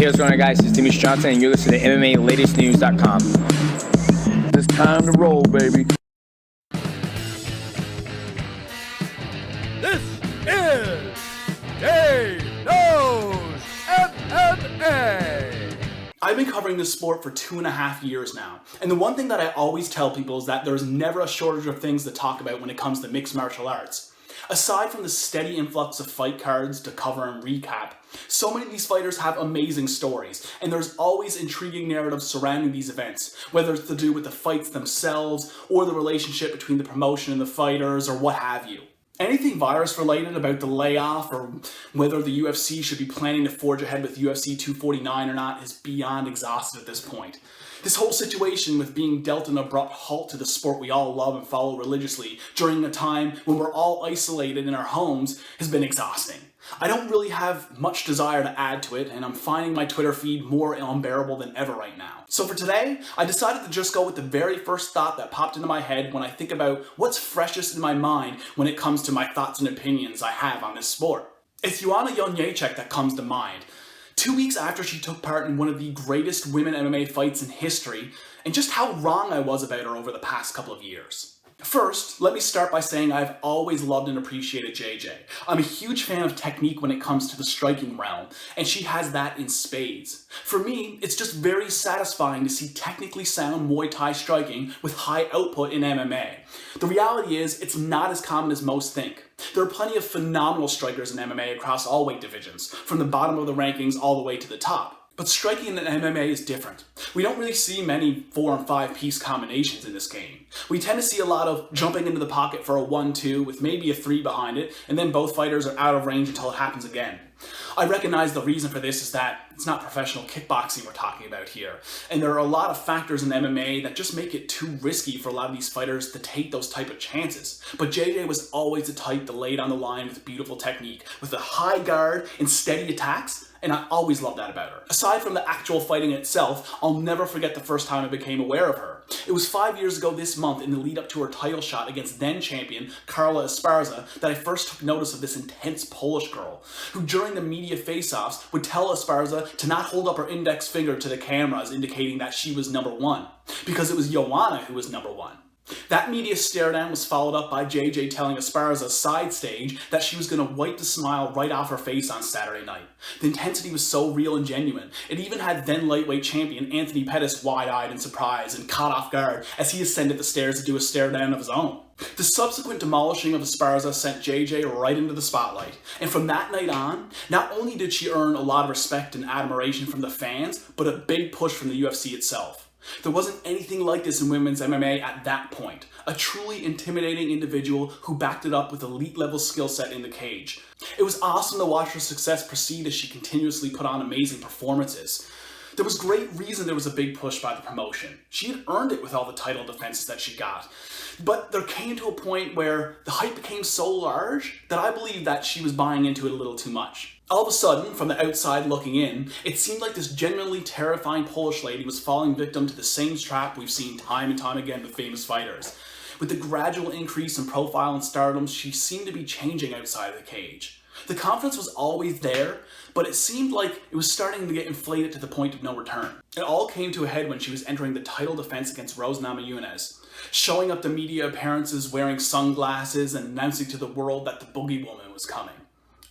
Hey, what's going on, guys? It's Dimitri Johnson, and you're listening to MMALatestNews.com. It's time to roll, baby. This is Jay Knows MMA. I've been covering this sport for 2.5 years now, and the one thing that I always tell people is that there's never a shortage of things to talk about when it comes to mixed martial arts. Aside from the steady influx of fight cards to cover and recap, so many of these fighters have amazing stories, and there's always intriguing narratives surrounding these events, whether it's to do with the fights themselves, or the relationship between the promotion and the fighters, or what have you. Anything virus related about the layoff or whether the UFC should be planning to forge ahead with UFC 249 or not is beyond exhausted at this point. This whole situation with being dealt an abrupt halt to the sport we all love and follow religiously during a time when we're all isolated in our homes has been exhausting. I don't really have much desire to add to it, and I'm finding my Twitter feed more unbearable than ever right now. So for today, I decided to just go with the very first thought that popped into my head when I think about what's freshest in my mind when it comes to my thoughts and opinions I have on this sport. It's Joanna Jedrzejczyk that comes to mind. 2 weeks after she took part in one of the greatest women MMA fights in history, and just how wrong I was about her over the past couple of years. First, let me start by saying I've always loved and appreciated JJ. I'm a huge fan of technique when it comes to the striking realm, and she has that in spades. For me, it's just very satisfying to see technically sound Muay Thai striking with high output in MMA. The reality is, it's not as common as most think. There are plenty of phenomenal strikers in MMA across all weight divisions, from the bottom of the rankings all the way to the top. But striking in MMA is different. We don't really see many 4 and 5 piece combinations in this game. We tend to see a lot of jumping into the pocket for a 1-2 with maybe a 3 behind it, and then both fighters are out of range until it happens again. I recognize the reason for this is that it's not professional kickboxing we're talking about here, and there are a lot of factors in MMA that just make it too risky for a lot of these fighters to take those type of chances. But JJ was always the type to lay down the line with beautiful technique, with a high guard and steady attacks, and I always loved that about her. Aside from the actual fighting itself, I'll never forget the first time I became aware of her. It was 5 years ago this month in the lead up to her title shot against then champion Carla Esparza that I first took notice of this intense Polish girl, who during the media face-offs would tell Esparza to not hold up her index finger to the cameras indicating that she was number one, because it was Joanna who was number one. That media stare down was followed up by JJ telling Esparza side stage that she was going to wipe the smile right off her face on Saturday night. The intensity was so real and genuine. It even had then lightweight champion Anthony Pettis wide-eyed in surprise and caught off guard as he ascended the stairs to do a stare down of his own. The subsequent demolishing of Esparza sent JJ right into the spotlight, and from that night on, not only did she earn a lot of respect and admiration from the fans, but a big push from the UFC itself. There wasn't anything like this in women's MMA at that point. A truly intimidating individual who backed it up with elite level skill set in the cage. It was awesome to watch her success proceed as she continuously put on amazing performances. There was great reason there was a big push by the promotion. She had earned it with all the title defenses that she got. But there came to a point where the hype became so large that I believed that she was buying into it a little too much. All of a sudden, from the outside looking in, it seemed like this genuinely terrifying Polish lady was falling victim to the same trap we've seen time and time again with famous fighters. With the gradual increase in profile and stardom, she seemed to be changing outside of the cage. The confidence was always there, but it seemed like it was starting to get inflated to the point of no return. It all came to a head when she was entering the title defense against Rose Namajunas, showing up to media appearances wearing sunglasses and announcing to the world that the Boogie Woman was coming,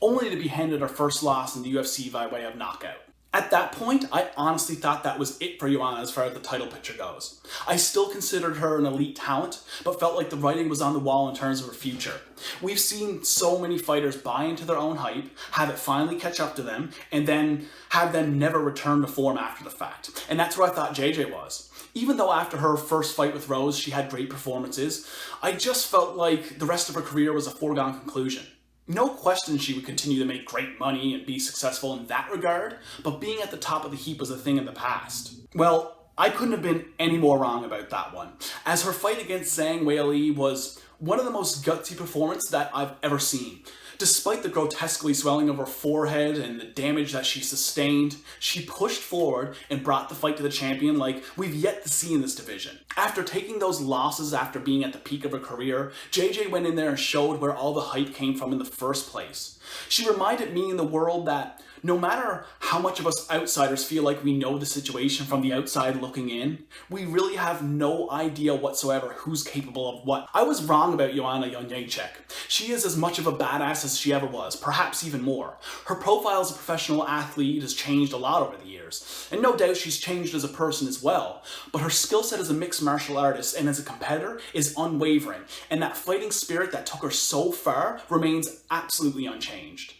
only to be handed her first loss in the UFC by way of knockout. At that point, I honestly thought that was it for Joanna as far as the title picture goes. I still considered her an elite talent, but felt like the writing was on the wall in terms of her future. We've seen so many fighters buy into their own hype, have it finally catch up to them, and then have them never return to form after the fact. And that's where I thought JJ was. Even though after her first fight with Rose, she had great performances, I just felt like the rest of her career was a foregone conclusion. No question she would continue to make great money and be successful in that regard, but being at the top of the heap was a thing in the past. Well, I couldn't have been any more wrong about that one, as her fight against Zhang Weili was one of the most gutsy performances that I've ever seen. Despite the grotesquely swelling of her forehead and the damage that she sustained, she pushed forward and brought the fight to the champion like we've yet to see in this division. After taking those losses after being at the peak of her career, JJ went in there and showed where all the hype came from in the first place. She reminded me and the world that No matter how much of us outsiders feel like we know the situation from the outside looking in, we really have no idea whatsoever who's capable of what. I was wrong about Joanna Jedrzejczyk. She is as much of a badass as she ever was, perhaps even more. Her profile as a professional athlete has changed a lot over the years, and no doubt she's changed as a person as well, but her skill set as a mixed martial artist and as a competitor is unwavering, and that fighting spirit that took her so far remains absolutely unchanged.